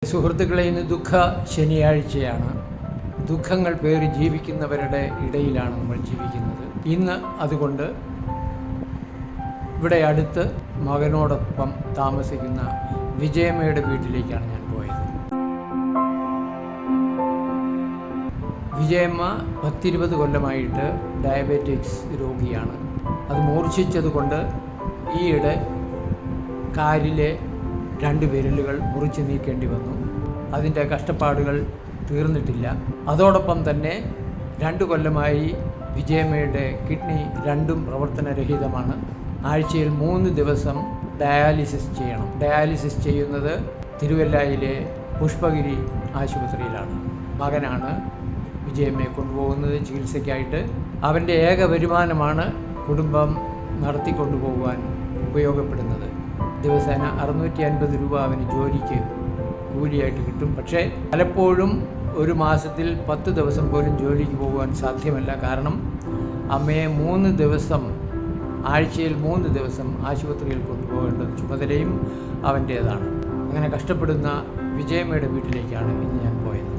സുഹൃത്തുക്കളെ, ഇന്ന് ദുഃഖ ശനിയാഴ്ചയാണ്. ദുഃഖങ്ങൾ പേറി ജീവിക്കുന്നവരുടെ ഇടയിലാണ് നമ്മൾ ജീവിക്കുന്നത്. ഇന്ന് അതുകൊണ്ട് ഇവിടെ അടുത്ത് മകനോടൊപ്പം താമസിക്കുന്ന വിജയമ്മയുടെ വീട്ടിലേക്കാണ് ഞാൻ പോയത്. വിജയമ്മ 10-20 കൊല്ലമായിട്ട് ഡയബറ്റിക്സ് രോഗിയാണ്. അത് മൂർച്ഛിച്ചതുകൊണ്ട് ഈയിടെ കാലിലെ 2 വിരലുകൾ മുറിച്ച് നീക്കേണ്ടി വന്നു. അതിൻ്റെ കഷ്ടപ്പാടുകൾ തീർന്നിട്ടില്ല. അതോടൊപ്പം തന്നെ 2 കൊല്ലമായി വിജയമ്മയുടെ കിഡ്നി രണ്ടും പ്രവർത്തനരഹിതമാണ്. ആഴ്ചയിൽ 3 ദിവസം ഡയാലിസിസ് ചെയ്യണം. ഡയാലിസിസ് ചെയ്യുന്നത് തിരുവല്ലയിലെ പുഷ്പഗിരി ആശുപത്രിയിലാണ്. മകനാണ് വിജയമ്മയെ കൊണ്ടുപോകുന്നത് ചികിത്സയ്ക്കായിട്ട്. അവൻ്റെ ഏക വരുമാനമാണ് കുടുംബം നടത്തിക്കൊണ്ടുപോകുവാൻ ഉപയോഗപ്പെടുന്നത്. ദിവസേന 650 രൂപ അവന് ജോലിക്ക് കൂലിയായിട്ട് കിട്ടും. പക്ഷേ പലപ്പോഴും ഒരു മാസത്തിൽ 10 ദിവസം പോലും ജോലിക്ക് പോകുവാൻ സാധ്യമല്ല. കാരണം അമ്മയെ 3 ദിവസം, ആഴ്ചയിൽ 3 ദിവസം ആശുപത്രിയിൽ കൊണ്ടുപോകേണ്ട ചുമതലയും അവൻ്റേതാണ്. അങ്ങനെ കഷ്ടപ്പെടുന്ന വിജയമ്മയുടെ വീട്ടിലേക്കാണ് ഇന്ന് ഞാൻ പോയത്.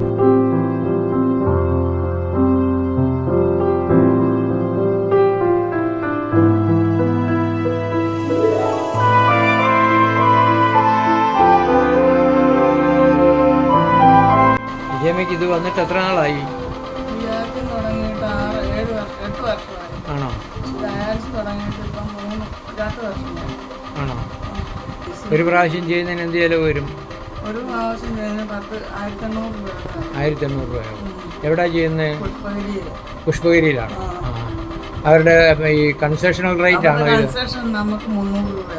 വിജയമ്മയ്ക്ക് ഇത് വന്നിട്ട് എത്ര നാളായി? ആണോ? ആണോ? ഒരു പ്രാവശ്യം ചെയ്യുന്നതിന് എന്ത് ചിലവ് വരും? ഒരു പ്രാവശ്യം ചെയ്യുന്നതിന് 1500 രൂപയാകും. എവിടെയാ ചെയ്യുന്നത്? പുഷ്പഗിരിയിലാണ്. അവരുടെ ഈ കൺസെഷണൽ റേറ്റ് ആണോ? കൺസെഷൻ നമുക്ക് 300 രൂപ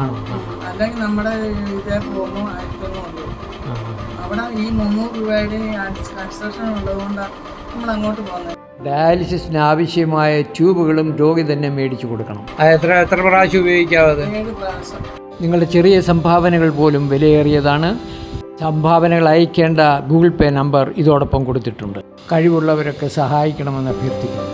ആണോ? അല്ലെങ്കിൽ നമ്മുടെ ഇതേ പോകുമ്പോൾ 1500 രൂപ. അവിടെ ഈ 300 രൂപയുടെ കൺസെഷൻ ഉള്ളതുകൊണ്ടാണ് നമ്മൾ അങ്ങോട്ട് പോകുന്നത്. ഡയാലിസിസിന് ആവശ്യമായ ട്യൂബുകളും രോഗി തന്നെ മേടിച്ചു കൊടുക്കണം. അത് എത്ര പ്രാവശ്യം ഉപയോഗിക്കാവത്? 7 പ്രാവശ്യം. നിങ്ങളുടെ ചെറിയ സംഭാവനകൾ പോലും വിലയേറിയതാണ്. സംഭാവനകൾ അയക്കേണ്ട ഗൂഗിൾ പേ നമ്പർ ഇതോടൊപ്പം കൊടുത്തിട്ടുണ്ട്. കഴിവുള്ളവരൊക്കെ സഹായിക്കണമെന്ന് അഭ്യർത്ഥിക്കുന്നു.